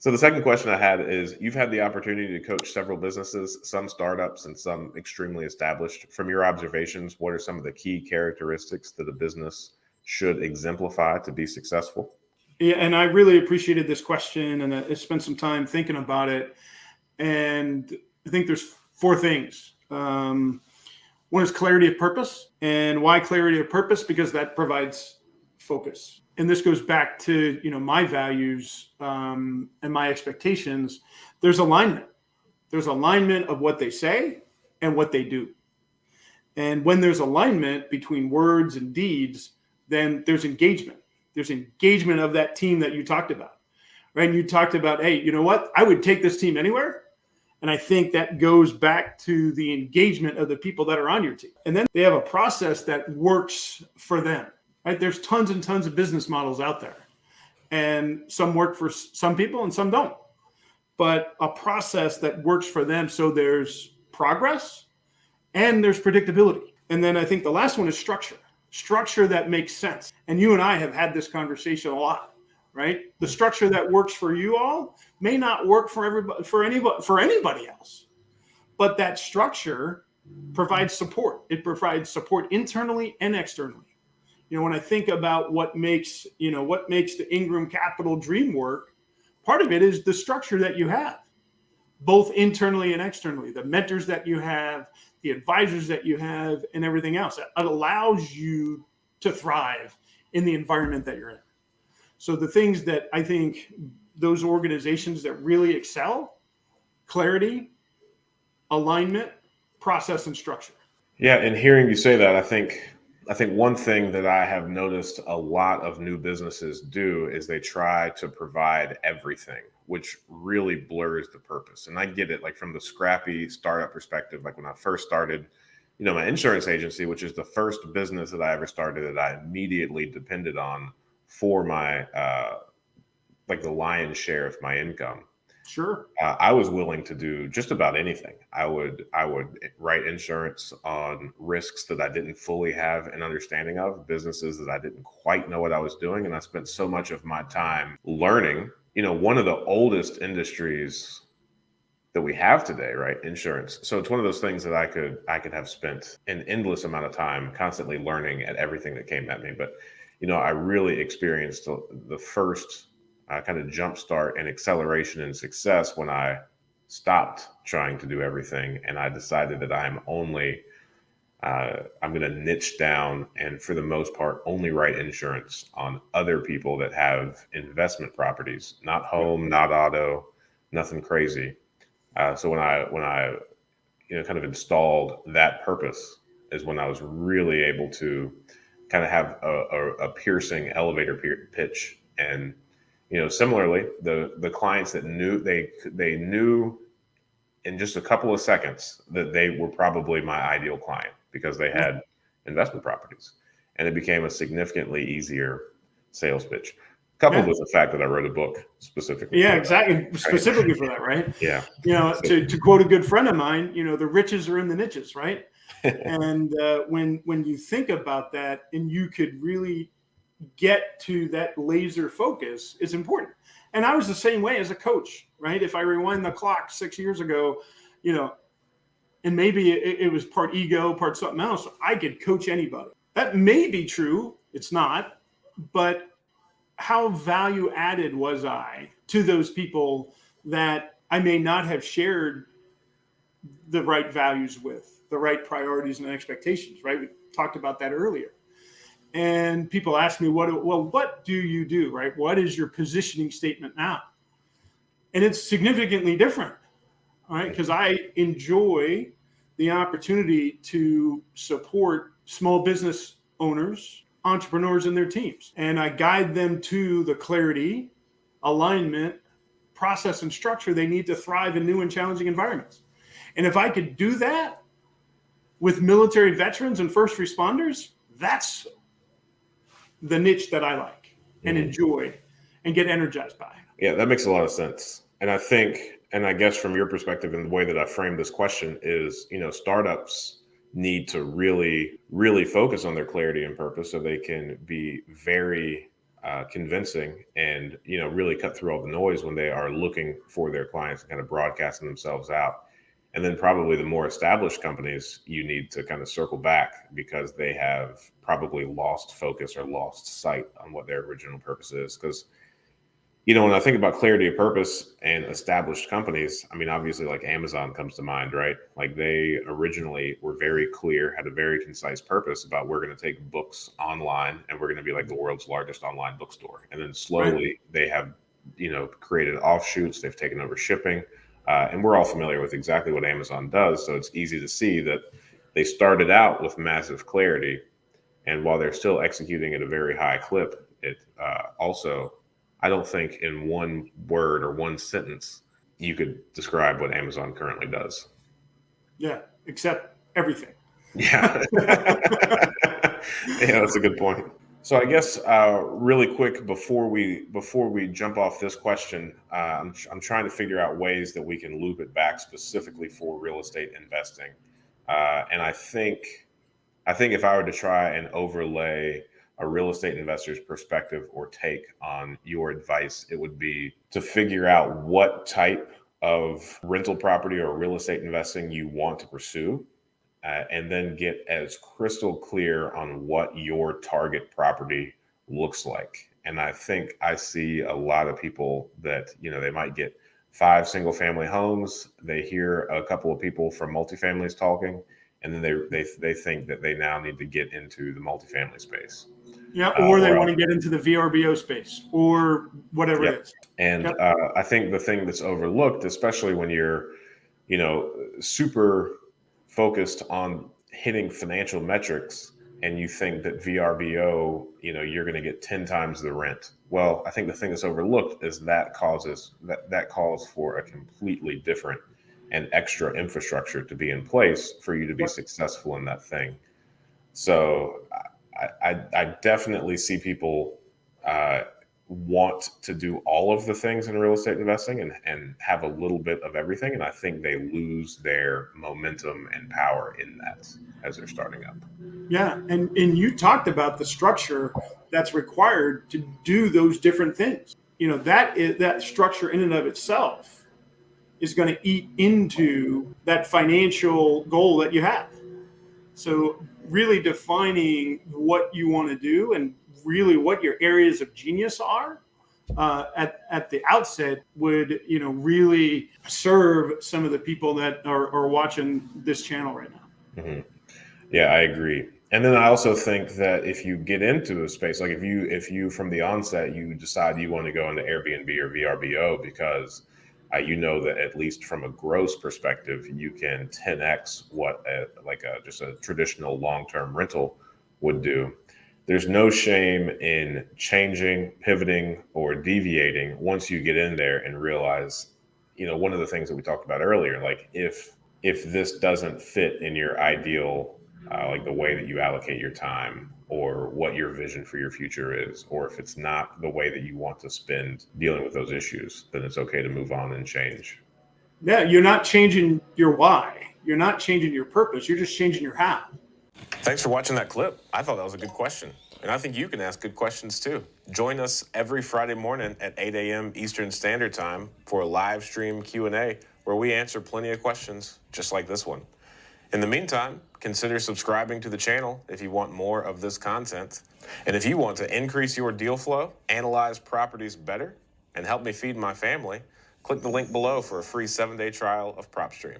So the second question I had is, you've had the opportunity to coach several businesses, some startups and some extremely established. From your observations, what are some of the key characteristics that a business should exemplify to be successful? Yeah, and I really appreciated this question, and I spent some time thinking about it. And I think there's four things. One is clarity of purpose. And why clarity of purpose? Because that provides focus. And this goes back to, my values and my expectations. There's alignment. There's alignment of what they say and what they do. And when there's alignment between words and deeds, then there's engagement. There's engagement of that team that you talked about, right? And you talked about, hey, you know what? I would take this team anywhere. And I think that goes back to the engagement of the people that are on your team. And then they have a process that works for them, right? There's tons and tons of business models out there. And some work for some people and some don't. But a process that works for them, so there's progress and there's predictability. And then I think the last one is structure that makes sense. And you and I have had this conversation a lot, right? The structure that works for you all may not work for everybody, for anybody else. But that structure provides support. It provides support internally and externally. When I think about what makes the Ingram Capital dream work, part of it is the structure that you have, both internally and externally, the mentors that you have, the advisors that you have, and everything else. It allows you to thrive in the environment that you're in. So the things that I think those organizations that really excel: clarity, alignment, process, and structure. Yeah, and hearing you say that, I think one thing that I have noticed a lot of new businesses do is they try to provide everything, which really blurs the purpose. And I get it, like from the scrappy startup perspective, like when I first started, my insurance agency, which is the first business that I ever started that I immediately depended on for my, like the lion's share of my income. Sure. I was willing to do just about anything. I would write insurance on risks that I didn't fully have an understanding of, businesses that I didn't quite know what I was doing. And I spent so much of my time learning, one of the oldest industries that we have today, right? Insurance. So it's one of those things that I could have spent an endless amount of time constantly learning at everything that came at me. But, I really experienced the first kind of jumpstart and acceleration and success when I stopped trying to do everything. And I decided that I'm going to niche down and for the most part, only write insurance on other people that have investment properties, not home, not auto, nothing crazy. So when I kind of installed that purpose is when I was really able to kind of have a piercing elevator pitch. And similarly, the clients that knew they knew in just a couple of seconds that they were probably my ideal client because they had investment properties, and it became a significantly easier sales pitch. Coupled with the fact that I wrote a book specifically. Yeah, exactly. Specifically for that, right? Yeah. To quote a good friend of mine, the riches are in the niches, right? And when you think about that, and you could really get to that laser focus, is important. And I was the same way as a coach, right? If I rewind the clock 6 years ago, and maybe it was part ego, part something else, I could coach anybody. That may be true. It's not, but how value added was I to those people that I may not have shared the right values with, the right priorities and expectations, right? We talked about that earlier. And people ask me, what do you do, right? What is your positioning statement now? And it's significantly different, right? Because I enjoy the opportunity to support small business owners, entrepreneurs and their teams. And I guide them to the clarity, alignment, process, and structure they need to thrive in new and challenging environments. And if I could do that with military veterans and first responders, that's the niche that I like and enjoy and get energized by. Yeah, that makes a lot of sense. And I think, and I guess from your perspective and the way that I framed this question is, startups need to really, really focus on their clarity and purpose so they can be very convincing and, really cut through all the noise when they are looking for their clients and kind of broadcasting themselves out. And then probably the more established companies, you need to kind of circle back because they have probably lost focus or lost sight on what their original purpose is. Because, when I think about clarity of purpose and established companies, I mean, obviously like Amazon comes to mind, right? Like they originally were very clear, had a very concise purpose about we're going to take books online and we're going to be like the world's largest online bookstore. And then slowly they have, created offshoots. They've taken over shipping. And we're all familiar with exactly what Amazon does. So it's easy to see that they started out with massive clarity. And while they're still executing at a very high clip, it also, I don't think in one word or one sentence, you could describe what Amazon currently does. Yeah, except everything. Yeah. Yeah, that's a good point. So I guess really quick before we jump off this question, I'm trying to figure out ways that we can loop it back specifically for real estate investing. And I think if I were to try and overlay a real estate investor's perspective or take on your advice, it would be to figure out what type of rental property or real estate investing you want to pursue. And then get as crystal clear on what your target property looks like. And I think I see a lot of people that, they might get 5 single family homes. They hear a couple of people from multifamilies talking, and then they think that they now need to get into the multifamily space. Yeah, or they want to get into the VRBO space or whatever it is. And I think the thing that's overlooked, especially when you're, super focused on hitting financial metrics and you think that VRBO, you're going to get 10 times the rent. Well, I think the thing that's overlooked is that calls for a completely different and extra infrastructure to be in place for you to be successful in that thing. So I definitely see people want to do all of the things in real estate investing and have a little bit of everything. And I think they lose their momentum and power in that as they're starting up. Yeah. And you talked about the structure that's required to do those different things. That structure in and of itself is going to eat into that financial goal that you have. So really defining what you want to do and really what your areas of genius are at the outset would really serve some of the people that are watching this channel right now. Mm-hmm. Yeah, I agree. And then I also think that if you get into a space, like if you from the onset you decide you want to go into Airbnb or VRBO because that at least from a gross perspective you can 10x what just a traditional long-term rental would do. There's no shame in changing, pivoting, or deviating once you get in there and realize, one of the things that we talked about earlier, like if this doesn't fit in your ideal, like the way that you allocate your time or what your vision for your future is, or if it's not the way that you want to spend dealing with those issues, then it's okay to move on and change. Yeah, you're not changing your why. You're not changing your purpose. You're just changing your how. Thanks for watching that clip. I thought that was a good question. And I think you can ask good questions too. Join us every Friday morning at 8 a.m. Eastern Standard Time for a live stream Q&A where we answer plenty of questions just like this one. In the meantime, consider subscribing to the channel if you want more of this content. And if you want to increase your deal flow, analyze properties better, and help me feed my family, click the link below for a free 7-day trial of PropStream.